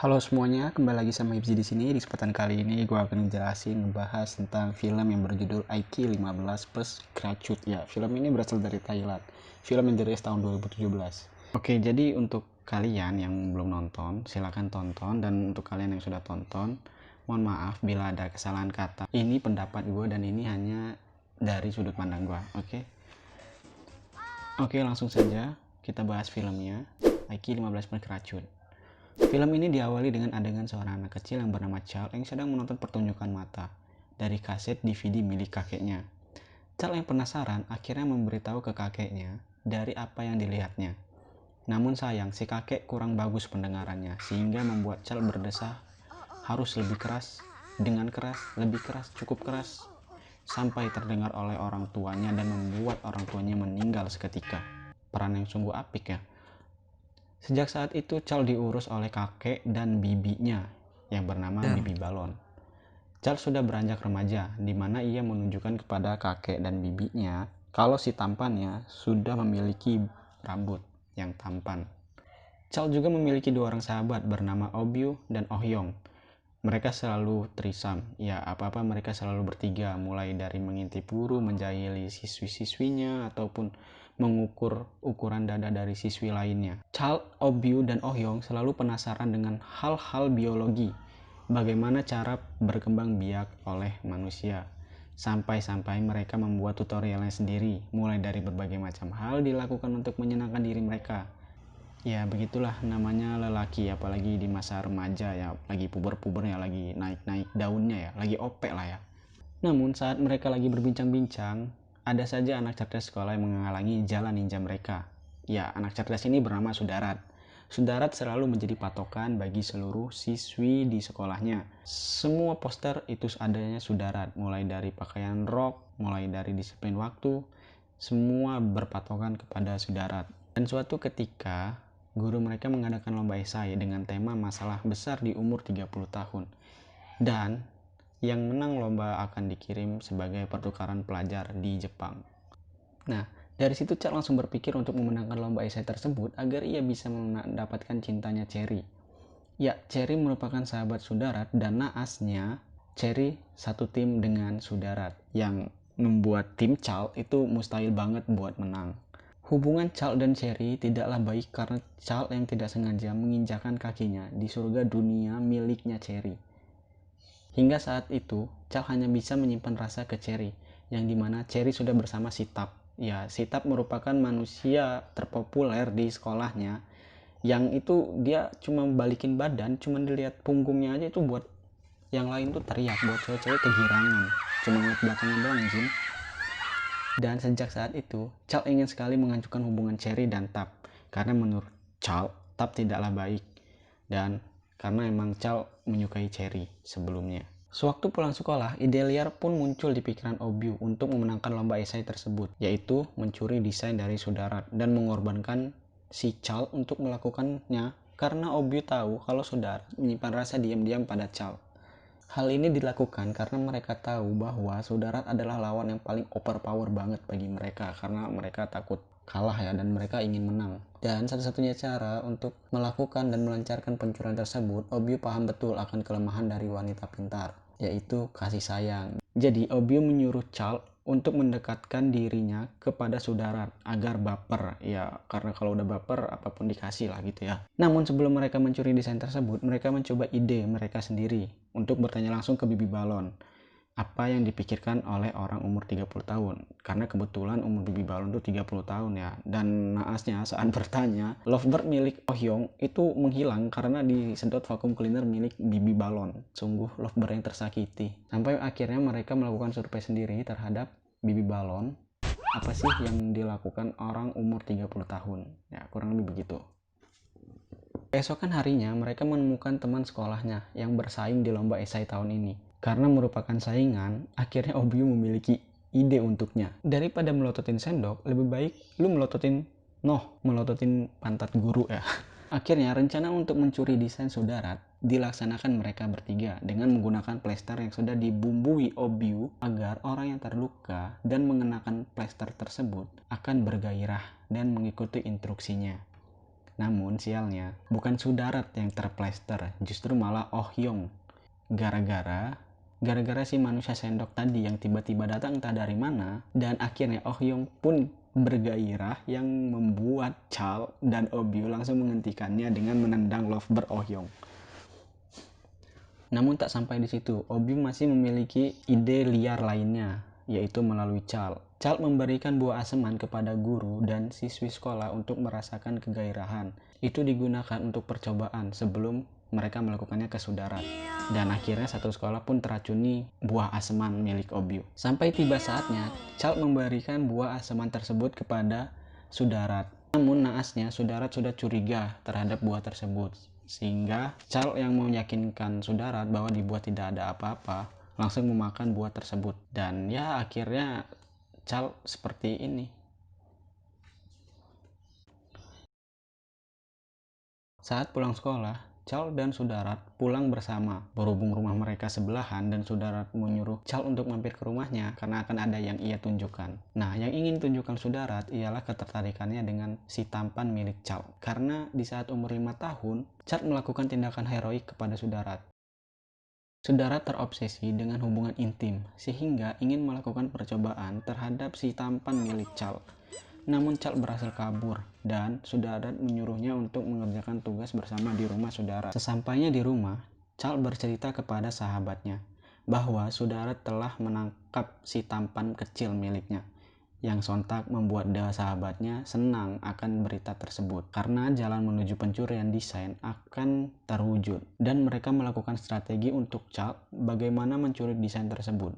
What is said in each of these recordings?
Halo semuanya, kembali lagi sama Ibzi di sini. Di kesempatan kali ini gue akan ngejelasin ngebahas tentang film yang berjudul IQ15 Plus Graduate ya. Film ini berasal dari Thailand. Film yang dirilis tahun 2017. Oke, jadi untuk kalian yang belum nonton, silahkan tonton, dan untuk kalian yang sudah tonton, mohon maaf bila ada kesalahan kata. Ini pendapat gue dan ini hanya dari sudut pandang gue. Oke, langsung saja kita bahas filmnya. IQ15 Plus Graduate. Film ini diawali dengan adegan seorang anak kecil yang bernama Charles yang sedang menonton pertunjukan mata dari kaset DVD milik kakeknya. Charles yang penasaran akhirnya memberitahu ke kakeknya dari apa yang dilihatnya. Namun sayang, si kakek kurang bagus pendengarannya sehingga membuat Charles berdesah harus lebih keras, dengan keras, lebih keras, cukup keras, sampai terdengar oleh orang tuanya dan membuat orang tuanya meninggal seketika. Peran yang sungguh apik ya. Sejak saat itu, Charles diurus oleh kakek dan bibinya yang bernama Bibi Balon. Charles sudah beranjak remaja, di mana ia menunjukkan kepada kakek dan bibinya kalau si tampannya sudah memiliki rambut yang tampan. Charles juga memiliki dua orang sahabat bernama Obyu dan Oh-yong. Mereka selalu trisam, ya apa-apa mereka selalu bertiga, mulai dari mengintip guru, menjahili siswi-siswinya, ataupun mengukur ukuran dada dari siswi lainnya. Charles, Obyu, dan Oh-yong selalu penasaran dengan hal-hal biologi, bagaimana cara berkembang biak oleh manusia. Sampai-sampai mereka membuat tutorialnya sendiri, mulai dari berbagai macam hal dilakukan untuk menyenangkan diri mereka. Ya begitulah namanya lelaki, apalagi di masa remaja ya, lagi puber-pubernya, lagi naik-naik daunnya ya, lagi opek lah ya. Namun saat mereka lagi berbincang-bincang, ada saja anak cerdas sekolah yang menghalangi jalan ninja mereka. Ya, anak cerdas ini bernama Sudarat. Sudarat selalu menjadi patokan bagi seluruh siswi di sekolahnya. Semua poster itu adanya Sudarat, mulai dari pakaian rok, mulai dari disiplin waktu, semua berpatokan kepada Sudarat. Dan suatu ketika, guru mereka mengadakan lomba esai dengan tema masalah besar di umur 30 tahun. Dan yang menang lomba akan dikirim sebagai pertukaran pelajar di Jepang. Nah, dari situ Cak langsung berpikir untuk memenangkan lomba esai tersebut agar ia bisa mendapatkan cintanya Cherry. Ya, Cherry merupakan sahabat Sudarat dan naasnya Cherry satu tim dengan Sudarat yang membuat tim Charles itu mustahil banget buat menang. Hubungan Charles dan Cherry tidaklah baik karena Charles yang tidak sengaja menginjakan kakinya di surga dunia miliknya Cherry. Hingga saat itu, Charles hanya bisa menyimpan rasa ke Cherry, yang dimana Cherry sudah bersama Sitap. Ya, Sitap merupakan manusia terpopuler di sekolahnya, yang itu dia cuma balikin badan, cuma dilihat punggungnya aja itu buat yang lain tuh teriak, buat cewek-cewek kegirangan. Cuma ngeliat belakangnya doang, Jin. Dan sejak saat itu, Charles ingin sekali mengajukan hubungan Cherry dan Tap. Karena menurut Charles, Tap tidaklah baik. Dan karena emang Charles menyukai Cherry sebelumnya. Sewaktu pulang sekolah, ide liar pun muncul di pikiran Obyu untuk memenangkan lomba esai tersebut, yaitu mencuri desain dari Sudarat dan mengorbankan si Charles untuk melakukannya karena Obyu tahu kalau Sudarat menyimpan rasa diam-diam pada Charles. Hal ini dilakukan karena mereka tahu bahwa Sudarat adalah lawan yang paling overpower banget bagi mereka karena mereka takut kalah ya dan mereka ingin menang. Dan satu-satunya cara untuk melakukan dan melancarkan pencurian tersebut, Obyu paham betul akan kelemahan dari wanita pintar, yaitu kasih sayang. Jadi Obyu menyuruh Charles untuk mendekatkan dirinya kepada Sudarat agar baper ya, karena kalau udah baper apapun dikasih lah gitu ya. Namun sebelum mereka mencuri desain tersebut, mereka mencoba ide mereka sendiri untuk bertanya langsung ke Bibi Balon apa yang dipikirkan oleh orang umur 30 tahun, karena kebetulan umur Bibi Balon itu 30 tahun ya. Dan naasnya saat bertanya, lovebird milik Oh Hyung itu menghilang karena disedot vacuum cleaner milik Bibi Balon. Sungguh lovebird yang tersakiti. Sampai akhirnya mereka melakukan survei sendiri terhadap Bibi Balon, apa sih yang dilakukan orang umur 30 tahun. Ya, kurang lebih begitu. Keesokan harinya, mereka menemukan teman sekolahnya yang bersaing di lomba esai tahun ini. Karena merupakan saingan, akhirnya Obyu memiliki ide untuknya. Daripada melototin sendok, lebih baik lu melototin pantat guru ya. Akhirnya, rencana untuk mencuri desain Sudarat dilaksanakan mereka bertiga dengan menggunakan plester yang sudah dibumbui Obyu agar orang yang terluka dan mengenakan plester tersebut akan bergairah dan mengikuti instruksinya. Namun sialnya, bukan Sudarat yang terplester, justru malah Oh Hyung. Gara-gara si manusia sendok tadi yang tiba-tiba datang entah dari mana, dan akhirnya Oh Hyung pun bergairah yang membuat Chal dan Obyu langsung menghentikannya dengan menendang lovebird Oh Hyung. Namun tak sampai di situ, Obyu masih memiliki ide liar lainnya, yaitu melalui Chal. Chal memberikan buah aseman kepada guru dan siswi sekolah untuk merasakan kegairahan. Itu digunakan untuk percobaan sebelum mereka melakukannya ke Sudarat. Dan akhirnya satu sekolah pun teracuni buah aseman milik Obyu. Sampai tiba saatnya, Chal memberikan buah aseman tersebut kepada Sudarat. Namun naasnya, Sudarat sudah curiga terhadap buah tersebut. Sehingga Chal yang meyakinkan Sudarat bahwa di buah tidak ada apa-apa, langsung memakan buah tersebut. Dan ya akhirnya Chal seperti ini. Saat pulang sekolah, Chal dan Sudarat pulang bersama. Berhubung rumah mereka sebelahan dan Sudarat menyuruh Chal untuk mampir ke rumahnya karena akan ada yang ia tunjukkan. Nah, yang ingin tunjukkan Sudarat ialah ketertarikannya dengan si tampan milik Chal. Karena di saat umur 5 tahun, Chal melakukan tindakan heroik kepada Sudarat. Sudarat terobsesi dengan hubungan intim sehingga ingin melakukan percobaan terhadap si tampan milik Chal. Namun Chal berhasil kabur dan Sudarat menyuruhnya untuk mengerjakan tugas bersama di rumah Sudarat. Sesampainya di rumah, Chal bercerita kepada sahabatnya bahwa Sudarat telah menangkap si tampan kecil miliknya, yang sontak membuat sahabatnya senang akan berita tersebut karena jalan menuju pencurian desain akan terwujud dan mereka melakukan strategi untuk Chal bagaimana mencuri desain tersebut.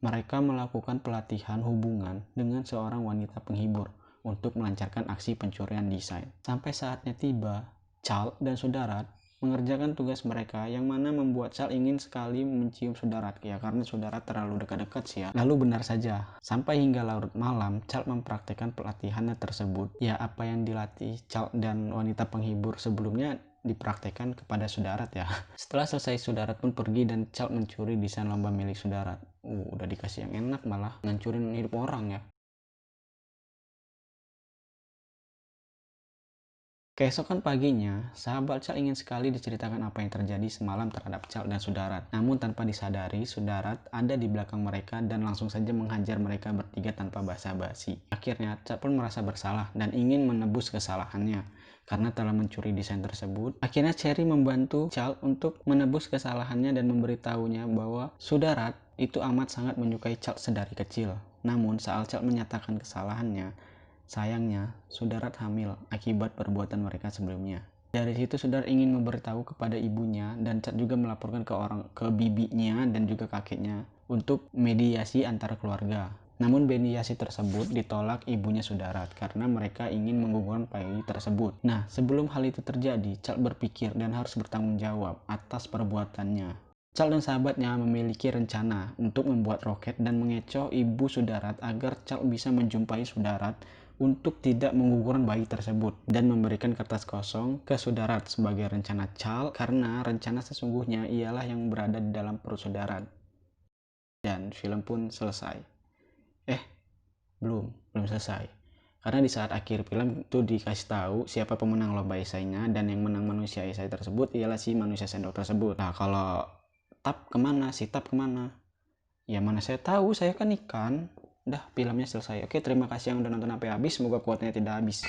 Mereka melakukan pelatihan hubungan dengan seorang wanita penghibur untuk melancarkan aksi pencurian desain. Sampai saatnya tiba, Chal dan Sudarat mengerjakan tugas mereka yang mana membuat Chal ingin sekali mencium Sudarat ya karena Sudarat terlalu dekat-dekat sih ya. Lalu benar saja, sampai hingga larut malam Chal mempraktikkan pelatihannya tersebut. Ya apa yang dilatih Chal dan wanita penghibur sebelumnya dipraktekkan kepada Sudarat ya. Setelah selesai, Sudarat pun pergi dan Chal mencuri desain lomba milik Sudarat. Udah dikasih yang enak malah ngancurin hidup orang ya. Keesokan paginya, sahabat Chal ingin sekali diceritakan apa yang terjadi semalam terhadap Chal dan Sudarat. Namun tanpa disadari, Sudarat ada di belakang mereka dan langsung saja menghajar mereka bertiga tanpa basa-basi. Akhirnya, Chal pun merasa bersalah dan ingin menebus kesalahannya karena telah mencuri desain tersebut. Akhirnya Cherry membantu Chal untuk menebus kesalahannya dan memberitahunya bahwa Sudarat itu amat sangat menyukai Chal sedari kecil. Namun saat Chal menyatakan kesalahannya, sayangnya, Sudarat hamil akibat perbuatan mereka sebelumnya. Dari situ Sudarat ingin memberitahu kepada ibunya dan Chal juga melaporkan ke bibinya dan juga kakeknya untuk mediasi antara keluarga. Namun mediasi tersebut ditolak ibunya Sudarat karena mereka ingin menggugurkan bayi tersebut. Nah, sebelum hal itu terjadi, Chal berpikir dan harus bertanggung jawab atas perbuatannya. Chal dan sahabatnya memiliki rencana untuk membuat roket dan mengecoh ibu Sudarat agar Chal bisa menjumpai Sudarat untuk tidak menggugurkan bayi tersebut dan memberikan kertas kosong ke Sudarat sebagai rencana Chal karena rencana sesungguhnya ialah yang berada di dalam perut Sudarat. Dan film pun selesai. Belum selesai. Karena di saat akhir film itu dikasih tahu siapa pemenang lomba esainya dan yang menang manusia esai tersebut ialah si manusia sendok tersebut. Nah kalau Tap kemana? Si Tap kemana? Ya mana saya tahu, saya kan ikan. Udah filmnya selesai. Oke, terima kasih yang udah nonton sampai habis. Semoga kuotnya tidak habis.